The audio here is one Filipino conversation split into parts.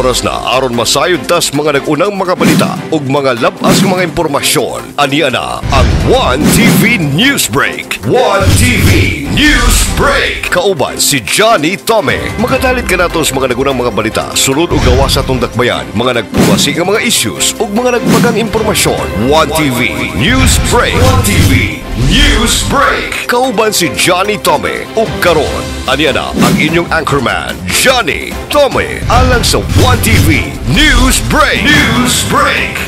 Oras na aron masayod tas mga nagunang mga balita ug mga labas nga mga impormasyon. Aniya na ang 1TV News Break. 1TV News Break. Kauban si Johnny Tome. Magadalit ka nato sa mga nagunang mga balita, sulod ug gawas sa atong dakbayan, mga nagpugasi nga mga issues ug mga nagbagang impormasyon. 1TV News Break. 1TV News Break. Kauban si Johnny Tome ug karon aniya na ang inyong anchorman Johnny Tome alang sa 1TV News Break. News Break.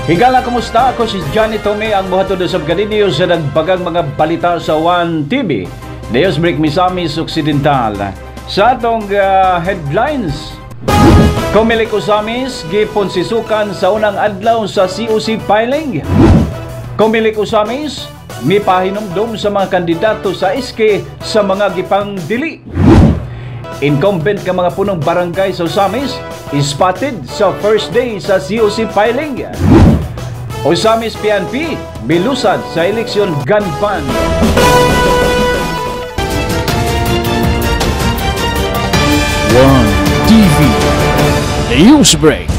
Higala, kumusta? Ako si Johnny Tome, ang buhatod sa Pagkadiniyo sa nagbagang mga balita sa 1TV News Break Misamis Occidental. Sa atong headlines, Comelec Osamis gipon sisukan sa unang adlaw sa COC filing. Comelec Osamis mipahinumdum sa mga kandidato sa SK sa mga gipang dili. Incumbent ka mga punong barangay sa Osamis spotted sa first day sa COC filing. Osamis PNP bilusad sa eleksyon gun ban. One TV News Break.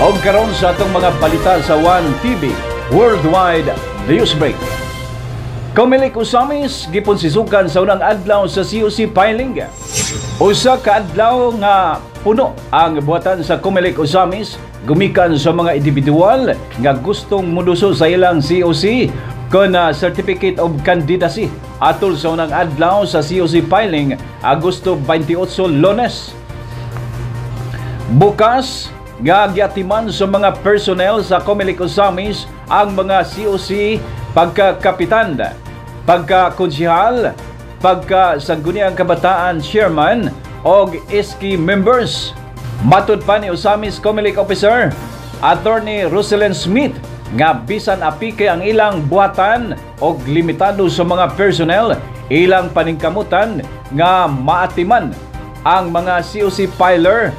Og karon sa atong mga balita sa 1TV Worldwide News Break. Comelec Osamis gipon sisukan sa unang adlaw sa COC filing. Usa ka adlaw nga puno ang buhatan sa Comelec Osamis gumikan sa mga individual nga gustong muduso sa ilang COC kon Certificate of Candidacy atol sa unang adlaw sa COC filing Agosto 28 Lunes. Bukas nga giatiman sa mga personnel sa Comelec Osamis ang mga COC pagkakapitan, pagkakonsihal, pagkasangguniang kabataan chairman o SK members. Matud pa ni Osamis Comelec Officer Attorney Rosalind Smith nga bisan apike ang ilang buhatan o limitado sa mga personnel, ilang paningkamutan nga maatiman ang mga COC filer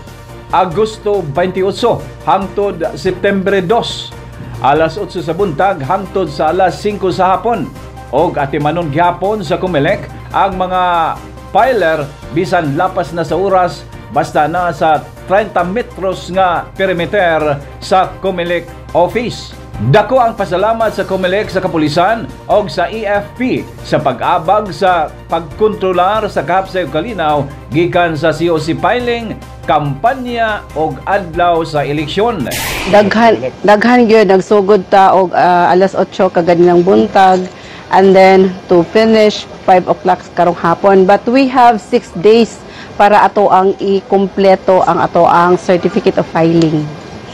Agosto 28 hangtod September 2 alas 8 sa buntag hangtod sa alas 5 sa hapon. Og atimanon gihapon sa Comelec ang mga filer bisan lapas na sa oras basta na sa 30 metros nga perimeter sa Comelec office. Dako ang pasalamat sa Comelec, sa kapulisan o sa EFP sa pag-abag sa pagkontrolar sa kahapsay ug kalinaw gikan sa COC filing, kampanya o adlaw sa eleksyon. Daghan gyud nagsugod ta og alas 8 kaganinang buntag and then to finish 5 o'clock karong hapon, but we have 6 days para ato ang ikumpleto ang ato ang certificate of filing.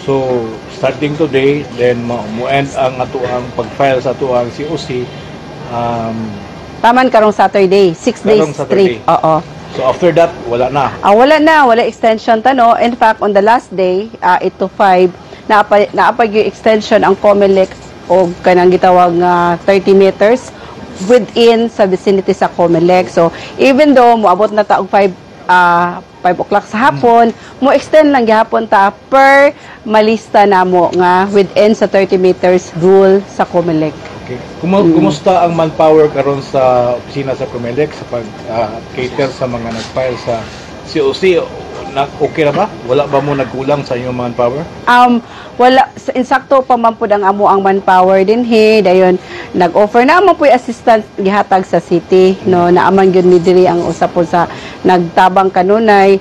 So starting today, then mo-end ang ato ang pag-file sa ato ang COC taman karong Saturday, 6 days straight. Oo. So after that, wala na. Wala extension tano. In fact, on the last day, 8 to 5, naapag yung extension ang Comelec o kanang gitawag nga 30 meters within sa vicinity sa Comelec. So even though moabot na ta og 5 o'clock sa hapon, mo extend lang gihapon ta per malista namo nga within sa 30 meters rule sa Comelec. Okay. Kumusta ang manpower karon sa opisina sa Comelec sa pag-cater sa mga nag-file sa COC? Okay na ba? Wala ba mo nagkulang sa inyong manpower? Wala, insakto pa man pud ang amo ang manpower din dayon nag-offer na mo puy assistance gihatag sa city, no, naaman gyud ni diri ang usa po sa nagtabang kanunay.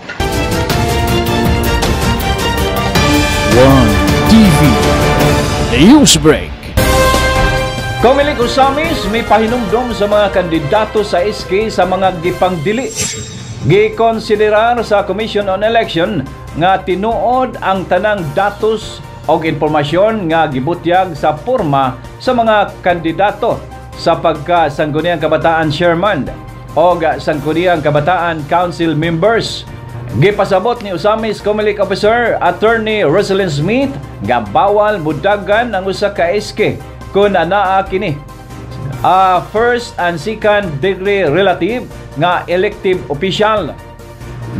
One TV News Break. Comelec Osamis may pahinumdum sa mga kandidato sa SK sa mga gipang dili. Gikonsiderar sa Commission on Election nga tinuod ang tanang datos o impormasyon nga gibutyag sa porma sa mga kandidato sa pagkasangguniang kabataan chairman o sangguniang kabataan council members. Gipasabot ni Osamis Comelec Officer Attorney Rosalind Smith nga bawal mudagan ang usa ka SK kung anaa kini first and second degree relative nga elective official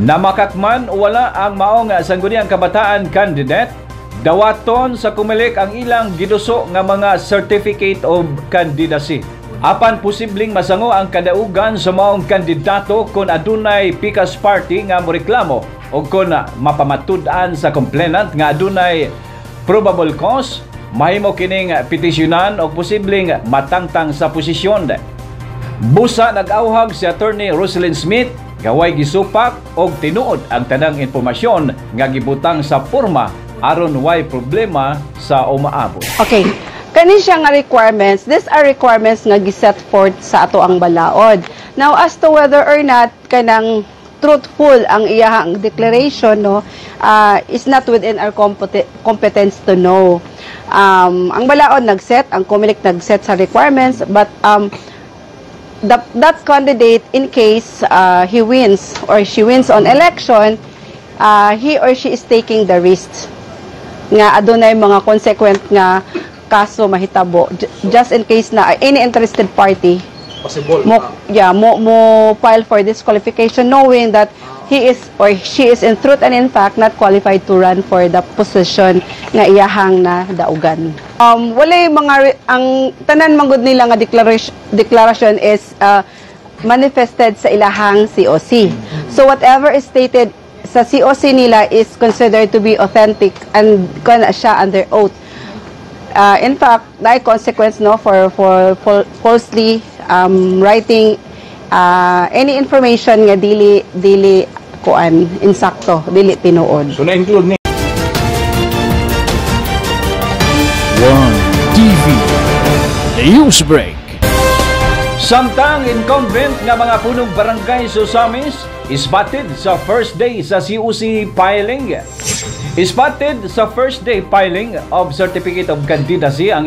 na makakman wala ang maong sangguniang kabataan candidate, dawaton sa Comelec ang ilang giduso nga mga certificate of candidacy. Apan posibleng masango ang kadaugan sa maong kandidato kung adunay pikas party nga moreklamo o kung mapamatud-an sa complainant nga adunay probable cause, mahimo kining petisyonan o posibleng matangtang sa posisyon. Busa nag-auhag si Attorney Roselyn Smith, gaway gisupak og tinuod ang tanang impormasyon nga gibutang sa porma aron way problema sa umaabot. Okay. Kani siya nga requirements, these are requirements nga giset forth sa ato ang balaod. Now, as to whether or not kanang truthful ang iyang declaration, no, is not within our competence to know. Ang balaod nagset, ang COMELEC nagset sa requirements, but that candidate, in case he wins or she wins on election, he or she is taking the risk nga adunay mga consequent nga kaso mahitabo just in case na any interested party Possible. mo file for disqualification knowing that he is or she is in truth and in fact not qualified to run for the position nga iyahang na daugan. Walay mga ang tanan manggod nila nga declaration is manifested sa ilahang COC. So whatever is stated sa COC nila is considered to be authentic and kana siya under oath. In fact, dahil consequence no for falsely writing any information nga dili kuan insakto, dili tinuod. So na-include ni One TV News Break. Samtang incumbent nga mga punong barangay sa Samis spotted sa first day sa COC filing. Spotted sa first day filing of Certificate of Candidacy ang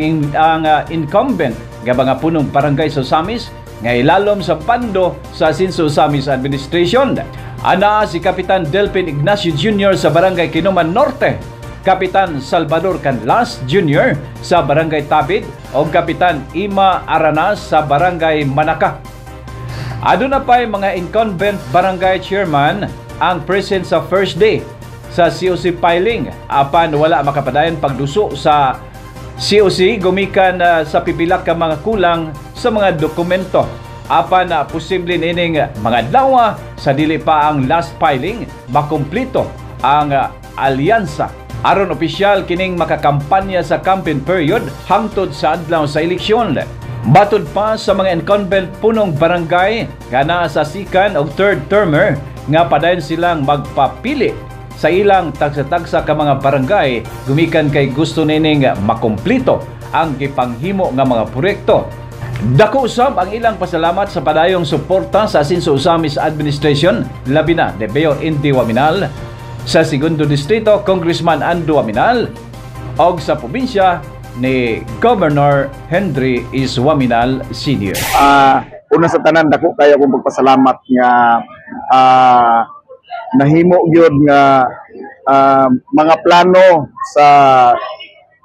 incumbent nga mga punong barangay sa Samis nga ilalom sa pando sa Asinso Samis Administration. Ana si Kapitan Delpin Ignacio Jr. sa Barangay Kinuman Norte, Kapitan Salvador Canlas Jr. sa Barangay Tabid o Kapitan Ima Aranas sa Barangay Manaka. Aduna pa'y mga incumbent barangay chairman ang present sa first day sa COC filing. Apan wala makapadayon pagduso sa COC gumikan sa pipila ka mga kulang sa mga dokumento. Apan posible nining mga adlaw sa dili pa ang last filing makumpleto ang alyansa aron opisyal kining makakampanya sa campaign period hangtod sa adlaw sa eleksyon. Batod pa sa mga incumbent punong barangay nga naa sa second o third termer nga padayon silang magpapili sa ilang tagsa-tagsa ka mga barangay gumikan kay gusto nining makumplito ang gipanghimo nga mga proyekto. Dako usab ang ilang pasalamat sa padayong suporta sa Asinso Samis Administration, labi na ni Mayor Indy Waminal, sa Segundo Distrito Congressman Ando Waminal, og sa probinsya ni Governor Henry Is Waminal Sr. Una sa tanan, dako kayo kong pagpasalamat nga nahimo gyud nga mga plano sa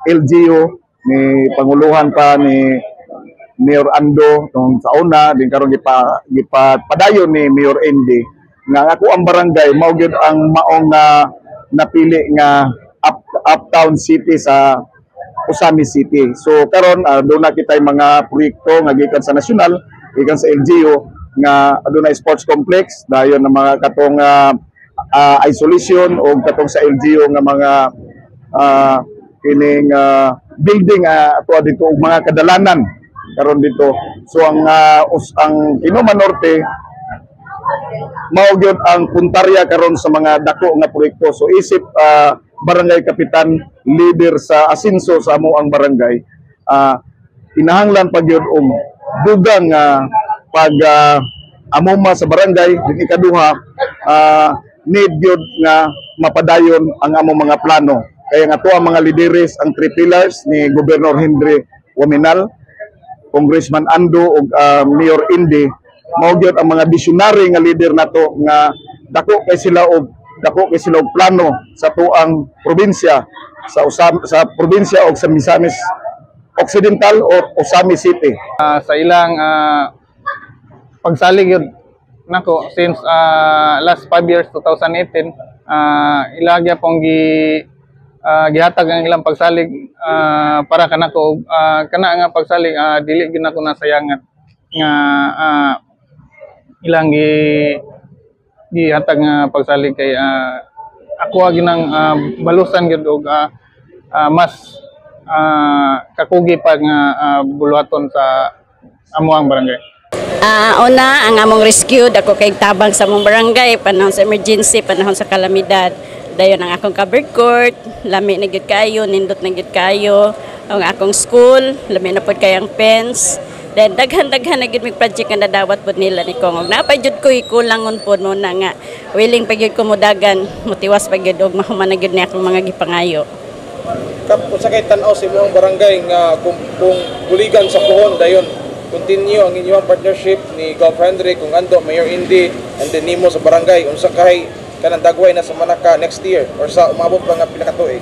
LGU ni Panguluhan pa ni Mayor Ando nung sa una din karon gipadayon ni Mayor Indy nga ako ang barangay mao gyud ang maong napili nga uptown city sa Osamis City. So karon doon na kitay mga proyekto nga gikan sa nasyonal, gikan sa LGU nga adunay sports complex, dayon na mga katong isolation o katong sa LGU nga mga kining building ato dito og mga kadalanan karon dito. So ang Kinuman Norte mao gyud ang puntarya karon sa mga dako nga proyekto. So isip barangay kapitan leader sa Asinso sa amo ang barangay, kinahanglan pag gyud dugang pag amuma sa barangay din ikaduha, need gyud nga mapadayon ang among mga plano. Kaya nga to ang mga lideres, ang 3 pillars ni Governor Henry Waminal, Congressman Ando ug Mayor Indy, mao gyud ang mga visionary nga leader nato nga dako kay sila og plano sa tuang probinsya sa probinsya og sa Misamis Occidental o Osamis City. Sa ilang pagsalig yun nako since last 5 years 2018 ilagya pong gihatag ang ilang pagsalig para kanako kana nga pagsalig dili gyud nako nasayangan nga ilang gihatag nga pagsalig kay ako ginang balusan gyud og mas kakugi pa nga buluhaton sa amuang barangay. Una, ang among rescue, ako kay tabang sa among barangay, panahon sa emergency, panahon sa kalamidad. Dayon ang akong covered court, lami na gyud kayo, nindot na gyud kayo. Ang akong school, lami na pod kayang fence. Then daghan-daghan na gyud mig project nga nadawat pod nila ni Kong. Napay jud ko ikulangon pod mo na nga willing pa gyud ko modagan, motiwas pa gyud og mahuman na gyud ni akong mga gipangayo. Kap usa kay tan-aw sa imong barangay nga kung buligan sa puhon dayon continue ang inyong partnership ni Gov. Henry kung ando Mayor Indy and then nimo sa barangay unsa kay kanang dagway na sa Manaka next year or sa umabot pa nga pila ka tuig?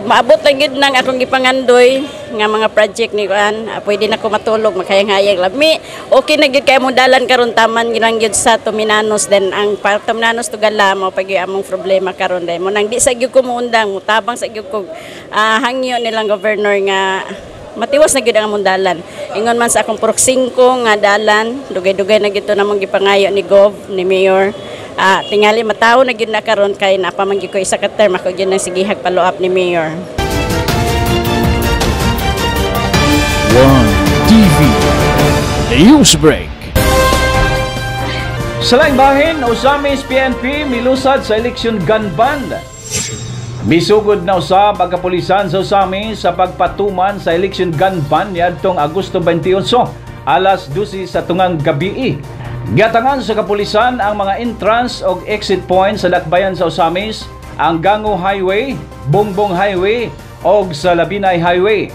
Maabot na gid nang akong gipangandoy nga mga project ni kuan. Pwede na ko matulog makayang-hayag lami. Okay na gid kay mo dalan karon taman ginang gyud sa Tuminanos then ang Tuminanos tugala mo pag among problema karon day mo nang di sa gyud ko muundang mutabang sa gyud ko hangyo nilang governor nga matiwas na gyud ang among dalan. Ingon man sa akong purok 5 nga dalan, dugay-dugay na gyud to namong gipangayo ni Gov, ni Mayor. Tingali mataw na gyud na karon kay napamanggi ko isa ka term ako gyud nang sigihag follow up ni Mayor. One TV Newsbreak. Sa laing bahin, Osamis PNP milusad sa election gun ban. Misugod na usab ang kapulisan sa Osamis sa pagpatuman sa election gun ban niadtong Agosto 28, alas 12 sa tungang gabi. Gatangan sa kapulisan ang mga entrance o exit points sa dakbayan sa Osamis, ang Gango Highway, Bongbong Highway o sa Labinay Highway.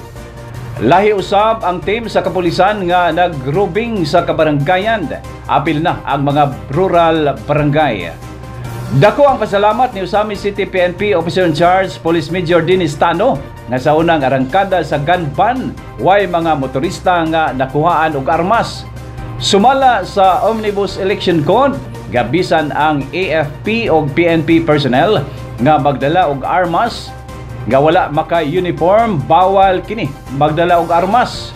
Lahi usab ang team sa kapulisan nga nagrubing sa kabaranggayan. Apil na ang mga rural barangay. Dako ang pasalamat ni Osamis City PNP Officer in Charge Police Major Dennis Tano nga sa unang arangkada sa gun ban way mga motorista nga nakuhaan og armas. Sumala sa Omnibus Election Code, gabisan ang AFP o PNP personnel nga magdala og armas, nga wala maka-uniform, bawal kini magdala og armas.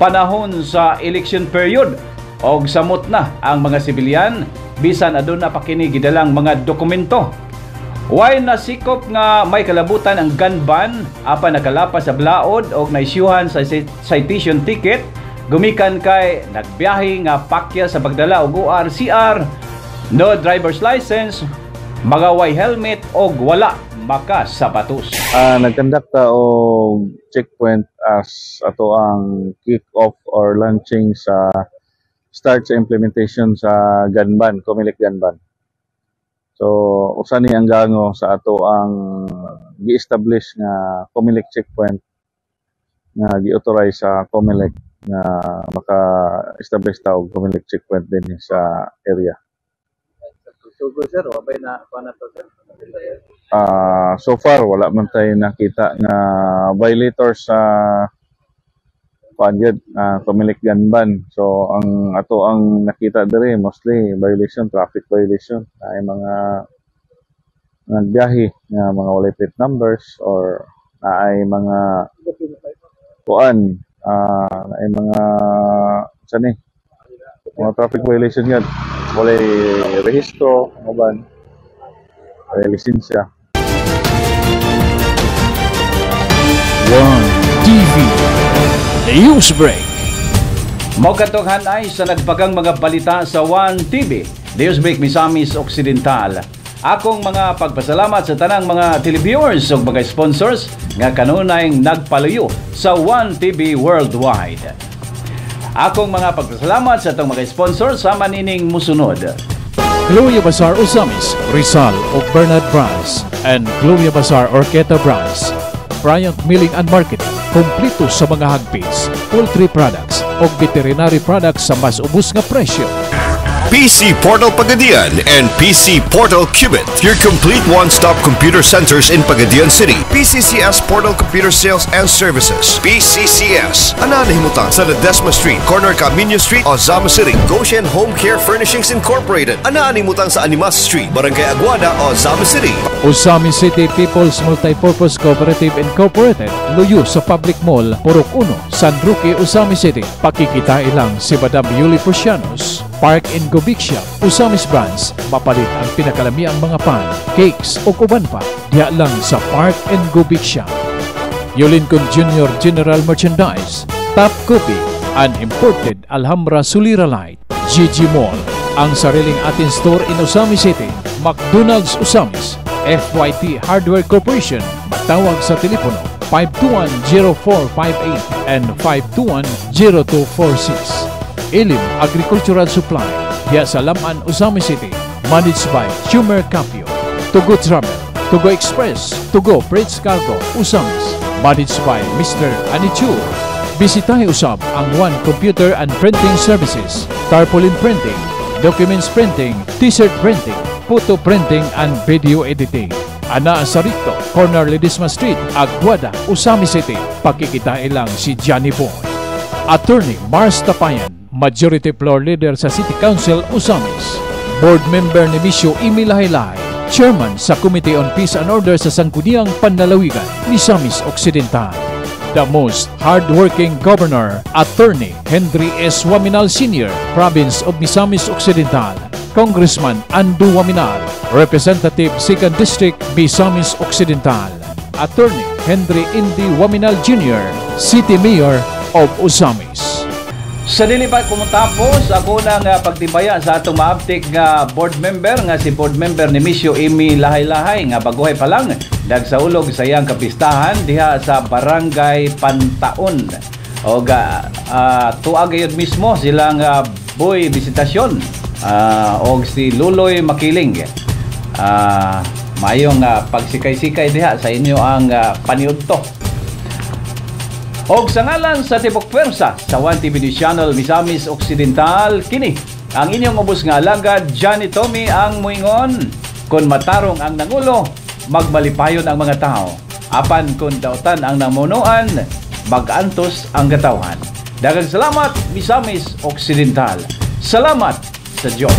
Panahon sa election period og samot na ang mga sibilyan, bisan aduna pa kini gidalang mga dokumento. Way nasikop nga may kalabutan ang gun ban, apan nakalapas sa blaod og naisyuhan sa citation ticket, gumikan kay nagbiyahe nga pakya sa pagdala og ORCR, no driver's license, magaway helmet og wala makasapatos. Nagkandak ta og checkpoint as ato ang kick-off or launching sa start sa implementation sa gun ban, Comelec gun ban. So, usa ni ang gango sa ato ang gi-establish nga Comelec checkpoint nga gi-authorize sa Comelec nga maka-establish ta og Comelec checkpoint din sa area. So far wala man tayo nakita nga violators sa Comelec gun ban. So ang ato ang nakita diri mostly violation, traffic violation, ay mga nagbiyahe nga mga walay plate numbers or ay mga kuan ay mga mga traffic violation yan, walay rehistro, maban ay lisensya. One TV Newsbreak. Mogatoghan ay sa nagpagang mga balita sa One TV Newsbreak Misamis Occidental. Akong mga pagpasalamat sa tanang mga televiewers o mga sponsors nga kanunay nagpaluyo sa One TV Worldwide. Akong mga pagpasalamat sa itong mga sponsors sa manining musunod: Gloria Bazaar Osamis, Rizal o Bernard Brands, and Gloria Bazaar Orqueta Brands. Bryant Milling and Marketing, kumplito sa mga hagpis, poultry products o veterinary products sa mas ubos nga presyo. PC Portal Pagadian and PC Portal Cubit, your complete one-stop computer centers in Pagadian City. PCCS Portal Computer Sales and Services. PCCS. Ananahimutang sa Ledesma Street, corner Camino Street, Ozama City. Goshen Home Care Furnishings Incorporated. Ananahimutang sa Animas Street, Barangay Aguada, Ozama City. Usami City People's Multipurpose Cooperative Incorporated, luyo sa Public Mall, Purok 1, San Roque, Usami City. Pakikita ilang si Madam Yuli Prosianos. Park in Gobic Shop, Usamis Brands, mapalit ang pinakalamiang mga pan, cakes o kuban pa, diya lang sa Park in Gobic Shop. Yolincon Junior General Merchandise, Top Coffee, and Imported Alhambra Sulira Light. GG Mall, ang sariling atin store in Usami City. McDonald's Usamis, FYT Hardware Corporation, matawag sa telepono 521-0458 and 521-0246. Ilim Agricultural Supply, diya sa Laman, Usami City, managed by Schumer Capio. Tugo Travel, Tugo Express, Tugo Freights Cargo, Usamis, managed by Mr. Anichu. Bisitahe usab ang One Computer and Printing Services, Tarpaulin Printing, Documents Printing, T-shirt Printing, Photo Printing and Video Editing. Ana sa Ricto, corner Ledesma Street, Aguada, Usami City. Pakikita ilang si Johnny Boy. Attorney Mars Tapayan, Majority Floor Leader sa City Council, Usamis. Board Member ni Misyo Imi Lahaylay, Chairman sa Committee on Peace and Order sa Sangguniang Panlalawigan, Misamis Occidental. The most hard-working governor, Attorney Henry S. Waminal Sr., Province of Misamis Occidental. Congressman Andu Waminal, Representative 2nd District, Misamis Occidental. Attorney Henry Indy Waminal Jr., City Mayor of Usamis. Sa dili pa kumutapos, ako nang pagtibaya sa atong maabtik nga board member nga si board member ni Misyo Imi Lahay-Lahay nga baguhay pa lang nagsaulog sa iyang kapistahan diha sa Barangay Pantaon. O tuag yun mismo silang boy bisitasyon o si Luloy Makiling. Mayong pagsikay-sikay diha sa inyo ang paniudto. Og sa ngalan sa Tibok Pwersa sa 1TV News Channel Misamis Occidental, kini ang inyong ubos nga alagad Johnny Tommy ang muingon, kung matarong ang nangulo, magmalipayon ang mga tao. Apan kung dautan ang namunuan, magantos ang katawhan. Daghang salamat Misamis Occidental. Salamat sa Diyos.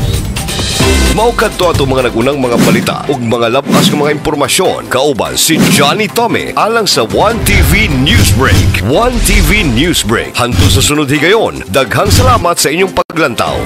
Maukat to ato mga nagunang mga balita ug mga labas ng mga impormasyon. Kauban si Johnny Tommy alang sa 1TV Newsbreak. 1TV Newsbreak. Hanto sa sunod higayon. Daghang salamat sa inyong paglantaw.